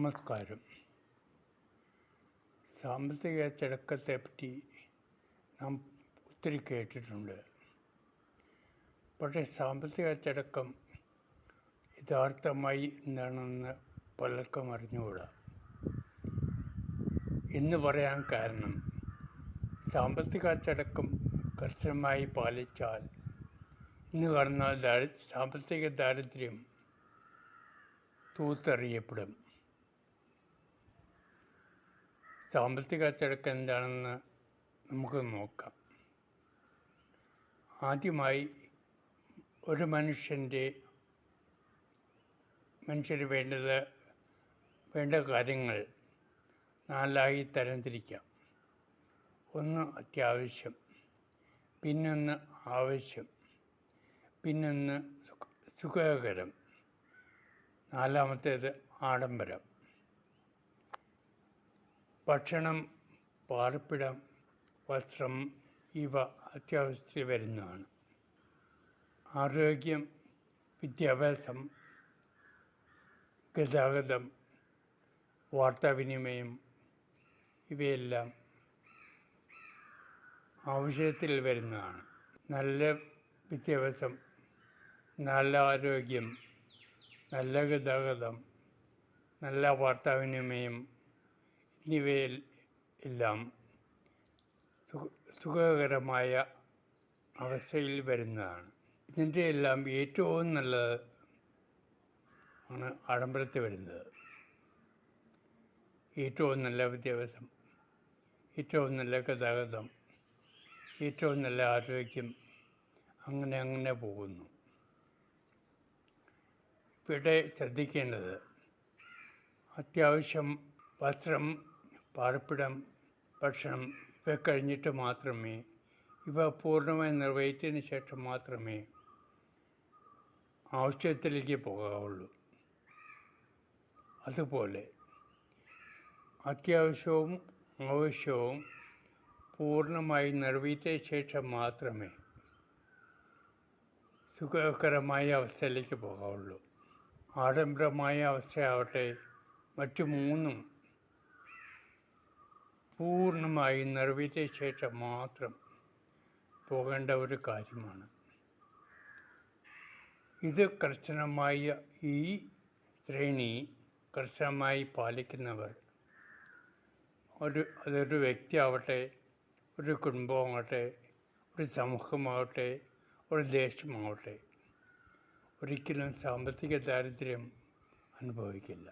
നമസ്കാരം. സാമ്പത്തിക അച്ചടക്കത്തെപ്പറ്റി നാം ഒത്തിരി കേട്ടിട്ടുണ്ട്. പക്ഷേ സാമ്പത്തിക അച്ചടക്കം യഥാർത്ഥമായി എന്താണെന്ന് പലർക്കും അറിഞ്ഞുകൂടാ. എന്ന് പറയാൻ കാരണം, സാമ്പത്തിക അച്ചടക്കം കർശനമായി പാലിച്ചാൽ ഇന്ന് കാണുന്ന സാമ്പത്തിക ദാരിദ്ര്യം തൂത്തെറിയപ്പെടും. സാമ്പത്തിക അച്ചടക്കം എന്താണെന്ന് നമുക്ക് നോക്കാം. ആദ്യമായി ഒരു മനുഷ്യന് വേണ്ട കാര്യങ്ങൾ നാലായി തരംതിരിക്കാം. ഒന്ന് അത്യാവശ്യം, പിന്നൊന്ന് ആവശ്യം, പിന്നൊന്ന് സുഖകരം, നാലാമത്തേത് ആഡംബരം. ഭക്ഷണം, പാർപ്പിടം, വസ്ത്രം ഇവ അത്യാവശ്യത്തിൽ വരുന്നതാണ്. ആരോഗ്യം, വിദ്യാഭ്യാസം, ഗതാഗതം, വാർത്താവിനിമയം ഇവയെല്ലാം ആവശ്യത്തിൽ വരുന്നതാണ്. നല്ല വിദ്യാഭ്യാസം, നല്ല ആരോഗ്യം, നല്ല ഗതാഗതം, നല്ല വാർത്താവിനിമയം എന്നിവയിൽ എല്ലാം സുഖകരമായ അവസ്ഥയിൽ വരുന്നതാണ്. ഇതിൻ്റെ എല്ലാം ഏറ്റവും നല്ലത് ആണ് ആഡംബരത്തിൽ വരുന്നത്. ഏറ്റവും നല്ല വിദ്യാഭ്യാസം, ഏറ്റവും നല്ല ഗതാഗതം, ഏറ്റവും നല്ല ആരോഗ്യം, അങ്ങനെ പോകുന്നു. ഇവിടെ ശ്രദ്ധിക്കേണ്ടത്, അത്യാവശ്യം വസ്ത്രം, പാർപ്പിടം, ഭക്ഷണം ഇവ കഴിഞ്ഞിട്ട് മാത്രമേ, ഇവ പൂർണ്ണമായി നിറവേറ്റിയതിന് ശേഷം മാത്രമേ ആവശ്യത്തിലേക്ക് പോകാവുള്ളൂ. അതുപോലെ അത്യാവശ്യവും ആവശ്യവും പൂർണ്ണമായി നിറവേറ്റിയ ശേഷം മാത്രമേ സുഖകരമായ അവസ്ഥയിലേക്ക് പോകാവുള്ളൂ. ആഡംബരമായ അവസ്ഥയാവട്ടെ, മറ്റു മൂന്നും പൂർണ്ണമായി നിറവേറ്റിയ ശേഷം മാത്രം പോകേണ്ട ഒരു കാര്യമാണ്. ഇത് ഈ ശ്രേണി കർശനമായി പാലിക്കുന്നവർ, അതൊരു വ്യക്തിയാവട്ടെ, ഒരു കുടുംബമാവട്ടെ, ഒരു സമൂഹമാവട്ടെ, ഒരു ദേശമാവട്ടെ, ഒരിക്കലും സാമ്പത്തിക ദാരിദ്ര്യം അനുഭവിക്കില്ല.